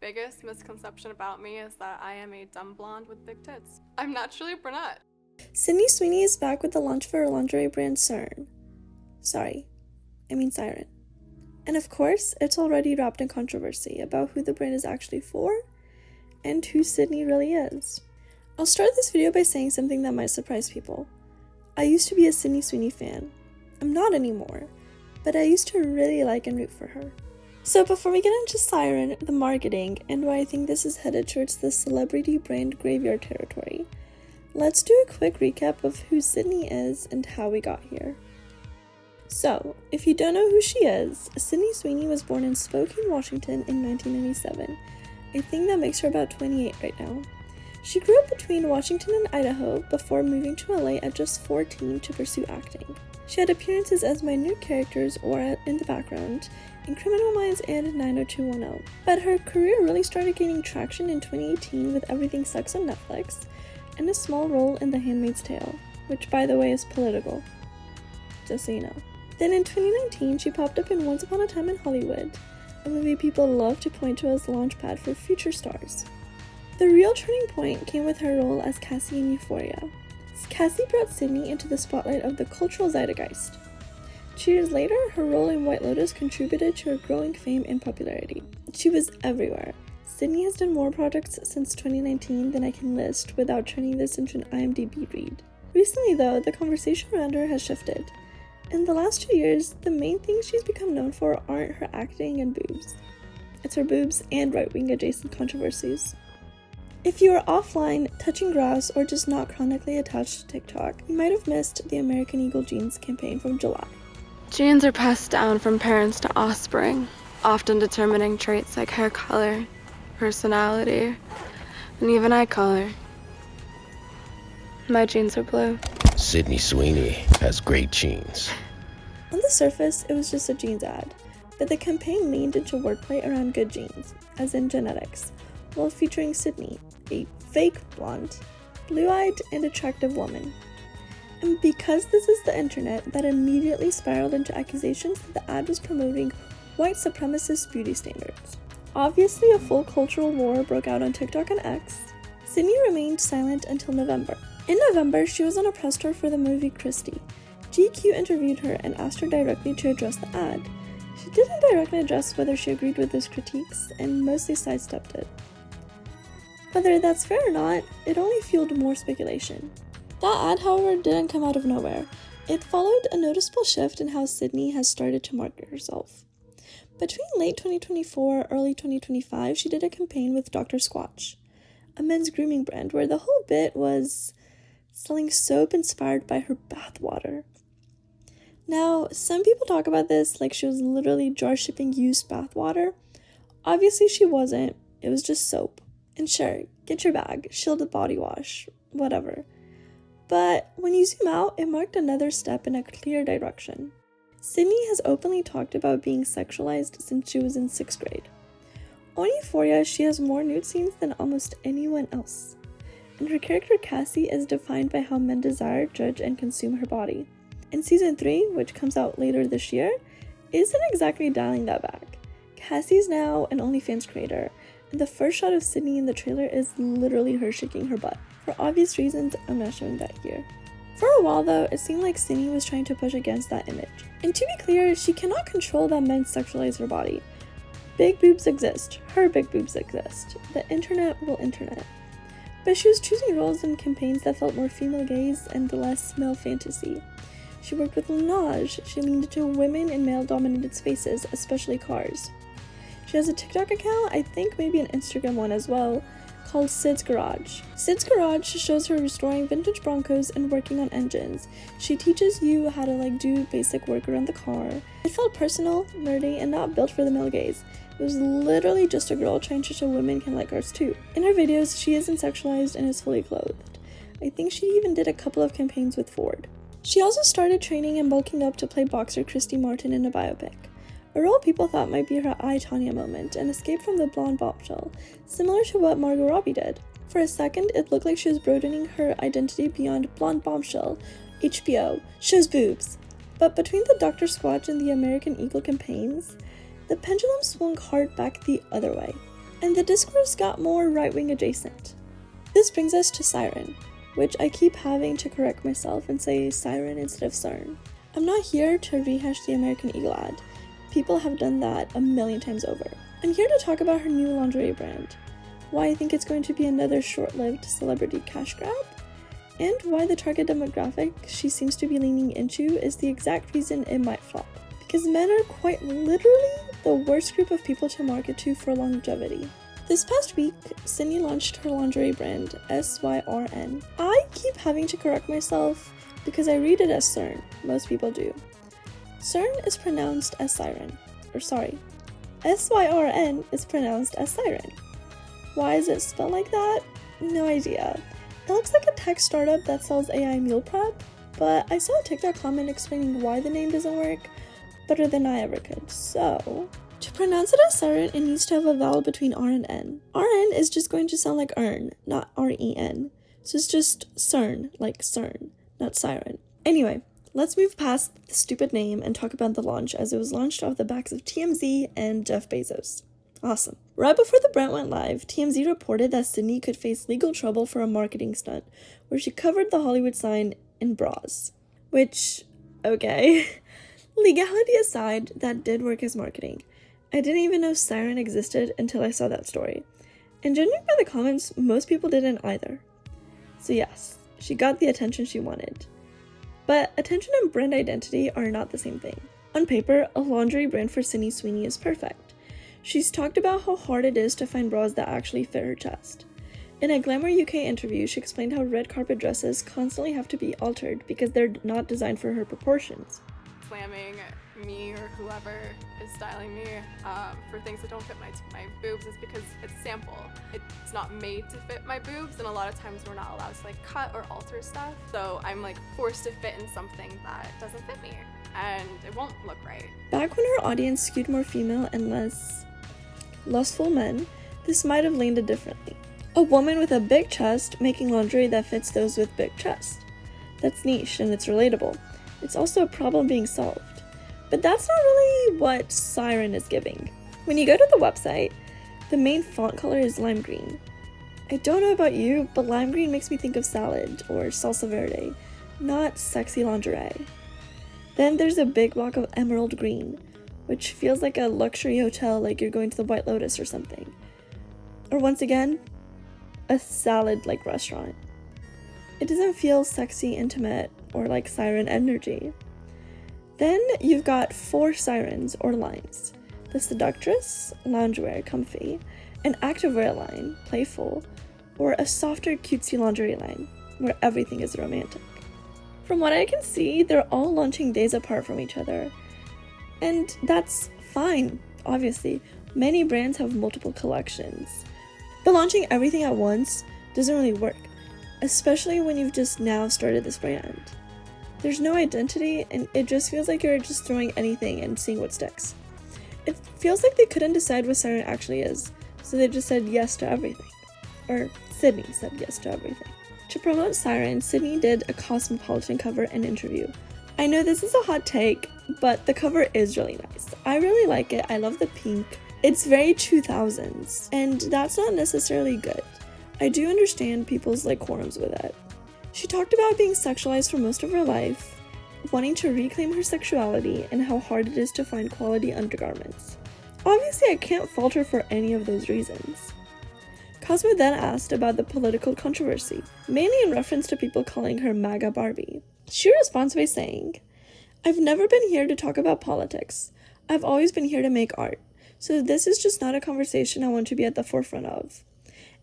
biggest misconception about me is that I am a dumb blonde with big tits. I'm naturally a brunette. Sydney Sweeney is back with the launch for her lingerie brand Syrn. Siren. And of course, it's already wrapped in controversy about who the brand is actually for and who Sydney really is. I'll start this video by saying something that might surprise people. I used to be a Sydney Sweeney fan. I'm not anymore, but I used to really like and root for her. So before we get into Siren, the marketing, and why I think this is headed towards the celebrity brand graveyard territory, let's do a quick recap of who Sydney is and how we got here. So, if you don't know who she is, Sydney Sweeney was born in Spokane, Washington in 1997. I think that makes her about 28 right now. She grew up between Washington and Idaho before moving to LA at just 14 to pursue acting. She had appearances as minute characters or in the background in Criminal Minds and 90210. But her career really started gaining traction in 2018 with Everything Sucks on Netflix and a small role in The Handmaid's Tale, which by the way is political, just so you know. Then in 2019, she popped up in Once Upon a Time in Hollywood, a movie people love to point to as the launchpad for future stars. The real turning point came with her role as Cassie in Euphoria. Cassie brought Sydney into the spotlight of the cultural zeitgeist. 2 years later, her role in White Lotus contributed to her growing fame and popularity. She was everywhere. Sydney has done more projects since 2019 than I can list without turning this into an IMDb read. Recently though, the conversation around her has shifted. In the last 2 years, the main things she's become known for aren't her acting and boobs. It's her boobs and right-wing adjacent controversies. If you are offline, touching grass, or just not chronically attached to TikTok, you might have missed the American Eagle jeans campaign from July. Genes are passed down from parents to offspring, often determining traits like hair color, personality, and even eye color. My genes are blue. Sydney Sweeney has great genes. On the surface, it was just a jeans ad, but the campaign leaned into wordplay around good genes, as in genetics, while featuring Sydney, a fake blonde, blue-eyed, and attractive woman. And because this is the internet, that immediately spiraled into accusations that the ad was promoting white supremacist beauty standards. Obviously, a full cultural war broke out on TikTok and X. Sydney remained silent until November. In November, she was on a press tour for the movie Christie. GQ interviewed her and asked her directly to address the ad. She didn't directly address whether she agreed with those critiques and mostly sidestepped it. Whether that's fair or not, it only fueled more speculation. That ad, however, didn't come out of nowhere. It followed a noticeable shift in how Sydney has started to market herself. Between late 2024 early 2025, she did a campaign with Dr. Squatch, a men's grooming brand where the whole bit was selling soap inspired by her bathwater. Now, some people talk about this like she was literally jar shipping used bathwater. Obviously she wasn't, it was just soap. And sure, get your bag, shielded body wash, whatever. But when you zoom out, it marked another step in a clear direction. Sydney has openly talked about being sexualized since she was in 6th grade. On Euphoria, she has more nude scenes than almost anyone else. And her character Cassie is defined by how men desire, judge, and consume her body. And season 3, which comes out later this year, isn't exactly dialing that back. Cassie's now an OnlyFans creator, and the first shot of Sydney in the trailer is literally her shaking her butt. For obvious reasons, I'm not showing that here. For a while though, it seemed like Sydney was trying to push against that image. And to be clear, she cannot control that men sexualize her body. Big boobs exist. Her big boobs exist. The internet will internet. But she was choosing roles in campaigns that felt more female gaze and less male fantasy. She worked with Laneige. She leaned into women in male-dominated spaces, especially cars. She has a TikTok account, I think maybe an Instagram one as well, called Sid's Garage. Sid's Garage shows her restoring vintage Broncos and working on engines. She teaches you how to do basic work around the car. It felt personal, nerdy, and not built for the male gaze. It was literally just a girl trying to show women can like cars too. In her videos, she isn't sexualized and is fully clothed. I think she even did a couple of campaigns with Ford. She also started training and bulking up to play boxer Christy Martin in a biopic. A role people thought might be her I, Tonya moment, an escape from the blonde bombshell, similar to what Margot Robbie did. For a second, it looked like she was broadening her identity beyond blonde bombshell, HBO, shows boobs. But between the Dr. Squatch and the American Eagle campaigns, the pendulum swung hard back the other way. and the discourse got more right-wing adjacent. This brings us to Siren, which I keep having to correct myself and say Siren instead of Syrn. I'm not here to rehash the American Eagle ad. People have done that a million times over. I'm here to talk about her new lingerie brand, why I think it's going to be another short-lived celebrity cash grab, and why the target demographic she seems to be leaning into is the exact reason it might flop. Because men are quite literally the worst group of people to market to for longevity. This past week, Sydney launched her lingerie brand, Syrn. I keep having to correct myself because I read it as Syrn, most people do. Syrn is pronounced as Siren, Syrn is pronounced as Siren. Why is it spelled like that? No idea. It looks like a tech startup that sells AI meal prep, but I saw a TikTok comment explaining why the name doesn't work better than I ever could, so to pronounce it as Siren, it needs to have a vowel between R and N. RN is just going to sound like earn, not REN. So it's just Syrn, like Syrn, not Siren. Anyway, let's move past the stupid name and talk about the launch, as it was launched off the backs of TMZ and Jeff Bezos. Awesome. Right before the brand went live, TMZ reported that Sydney could face legal trouble for a marketing stunt where she covered the Hollywood sign in bras. Which, okay. Legality aside, that did work as marketing. I didn't even know Siren existed until I saw that story. And judging by the comments, most people didn't either. So yes, she got the attention she wanted. But attention and brand identity are not the same thing. On paper, a lingerie brand for Sydney Sweeney is perfect. She's talked about how hard it is to find bras that actually fit her chest. In a Glamour UK interview, she explained how red carpet dresses constantly have to be altered because they're not designed for her proportions. Slamming me or whoever is styling me for things that don't fit my boobs is because it's sample. It's not made to fit my boobs, and a lot of times we're not allowed to cut or alter stuff. So I'm forced to fit in something that doesn't fit me, and it won't look right. Back when her audience skewed more female and less lustful men, this might have landed differently. A woman with a big chest making lingerie that fits those with big chests. That's niche and it's relatable. It's also a problem being solved. But that's not really what Siren is giving. When you go to the website, the main font color is lime green. I don't know about you, but lime green makes me think of salad or salsa verde, not sexy lingerie. Then there's a big block of emerald green, which feels like a luxury hotel, like you're going to the White Lotus or something. Or once again, a salad-like restaurant. It doesn't feel sexy, intimate, or like Siren energy. Then you've got 4 sirens or lines: the seductress, loungewear, comfy, an activewear line, playful, or a softer, cutesy lingerie line, where everything is romantic. From what I can see, they're all launching days apart from each other. And that's fine, obviously. Many brands have multiple collections. But launching everything at once doesn't really work, especially when you've just now started this brand. There's no identity, and it just feels like you're just throwing anything and seeing what sticks. It feels like they couldn't decide what Siren actually is, so they just said yes to everything. Or Sydney said yes to everything. To promote Siren, Sydney did a Cosmopolitan cover and interview. I know this is a hot take, but the cover is really nice. I really like it. I love the pink. It's very 2000s, and that's not necessarily good. I do understand people's qualms with it. She talked about being sexualized for most of her life, wanting to reclaim her sexuality, and how hard it is to find quality undergarments. Obviously, I can't fault her for any of those reasons. Cosmo then asked about the political controversy, mainly in reference to people calling her MAGA Barbie. She responds by saying, "I've never been here to talk about politics. I've always been here to make art. So this is just not a conversation I want to be at the forefront of.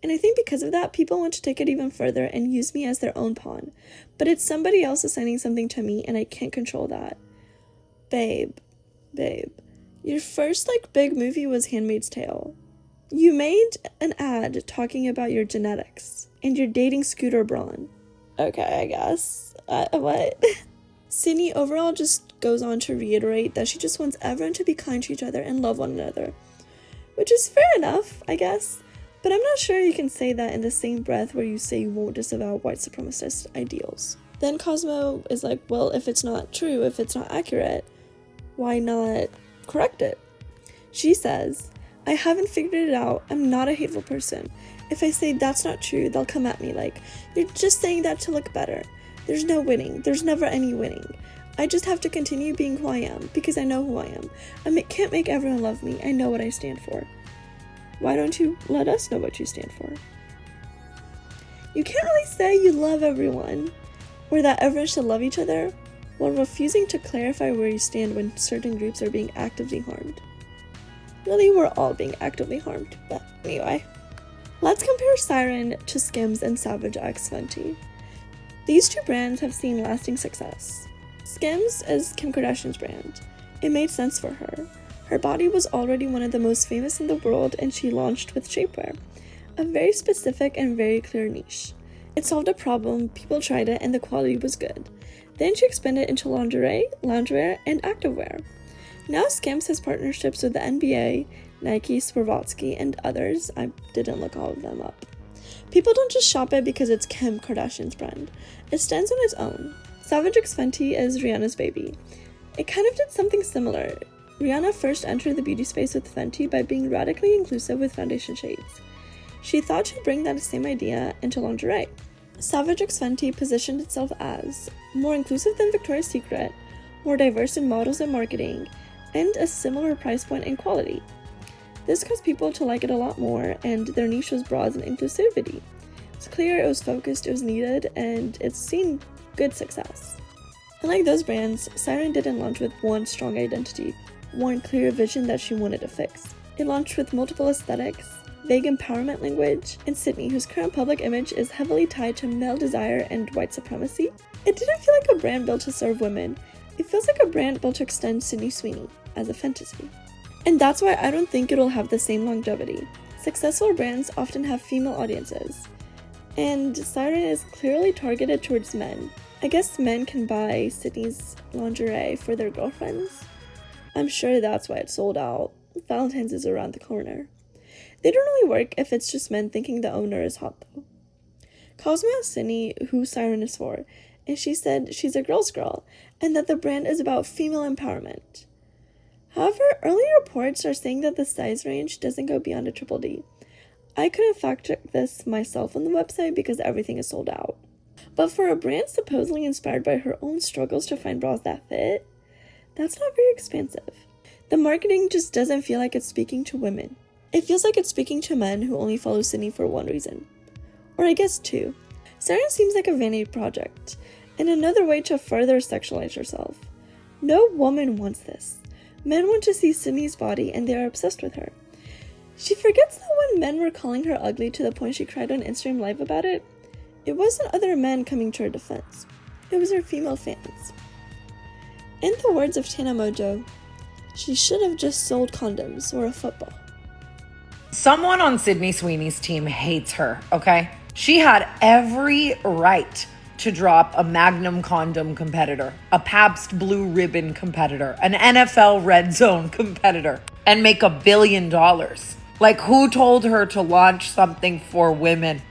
And I think because of that, people want to take it even further and use me as their own pawn. But it's somebody else assigning something to me, and I can't control that. Babe, your first big movie was Handmaid's Tale. You made an ad talking about your genetics, and you're dating Scooter Braun. Okay, I guess. What?" Sydney overall just goes on to reiterate that she just wants everyone to be kind to each other and love one another. Which is fair enough, I guess. But I'm not sure you can say that in the same breath where you say you won't disavow white supremacist ideals. Then Cosmo is like, well, if it's not true, if it's not accurate, why not correct it? She says, I haven't figured it out. I'm not a hateful person. If I say that's not true, they'll come at me like, you're just saying that to look better. There's no winning. There's never any winning. I just have to continue being who I am because I know who I am. Can't make everyone love me. I know what I stand for. Why don't you let us know what you stand for? You can't really say you love everyone or that everyone should love each other while refusing to clarify where you stand when certain groups are being actively harmed. Really, we're all being actively harmed, but anyway. Let's compare Siren to Skims and Savage x Fenty. These two brands have seen lasting success. Skims is Kim Kardashian's brand. It made sense for her. Her body was already one of the most famous in the world, and she launched with shapewear, a very specific and very clear niche. It solved a problem, people tried it, and the quality was good. Then she expanded into lingerie, loungewear, and activewear. Now Skims has partnerships with the NBA, Nike, Swarovski, and others. I didn't look all of them up. People don't just shop it because it's Kim Kardashian's brand. It stands on its own. Savage x Fenty is Rihanna's baby. It kind of did something similar. Rihanna first entered the beauty space with Fenty by being radically inclusive with foundation shades. She thought she'd bring that same idea into lingerie. Savage x Fenty positioned itself as more inclusive than Victoria's Secret, more diverse in models and marketing, and a similar price point and quality. This caused people to like it a lot more, and their niche was bras and inclusivity. It's clear, it was focused, it was needed, and it's seen good success. Unlike those brands, Siren didn't launch with one strong identity, one clear vision that she wanted to fix. It launched with multiple aesthetics, vague empowerment language, and Sydney, whose current public image is heavily tied to male desire and white supremacy. It didn't feel like a brand built to serve women. It feels like a brand built to extend Sydney Sweeney as a fantasy. And that's why I don't think it'll have the same longevity. Successful brands often have female audiences, and Siren is clearly targeted towards men. I guess men can buy Sydney's lingerie for their girlfriends. I'm sure that's why it's sold out. Valentine's is around the corner. They don't really work if it's just men thinking the owner is hot though. Cosmo asked Sydney who Siren is for, and she said she's a girl's girl, and that the brand is about female empowerment. However, early reports are saying that the size range doesn't go beyond a triple D. I couldn't fact check this myself on the website because everything is sold out. But for a brand supposedly inspired by her own struggles to find bras that fit, that's not very expansive. The marketing just doesn't feel like it's speaking to women. It feels like it's speaking to men who only follow Sydney for one reason. Or I guess two. Siren seems like a vanity project, and another way to further sexualize herself. No woman wants this. Men want to see Sydney's body, and they are obsessed with her. She forgets that when men were calling her ugly to the point she cried on Instagram Live about it, it wasn't other men coming to her defense. It was her female fans. In the words of Tana Mojo, she should have just sold condoms or a football. Someone on Sydney Sweeney's team hates her, okay? She had every right to drop a Magnum condom competitor, a Pabst Blue Ribbon competitor, an NFL Red Zone competitor, and make $1 billion. Like, who told her to launch something for women?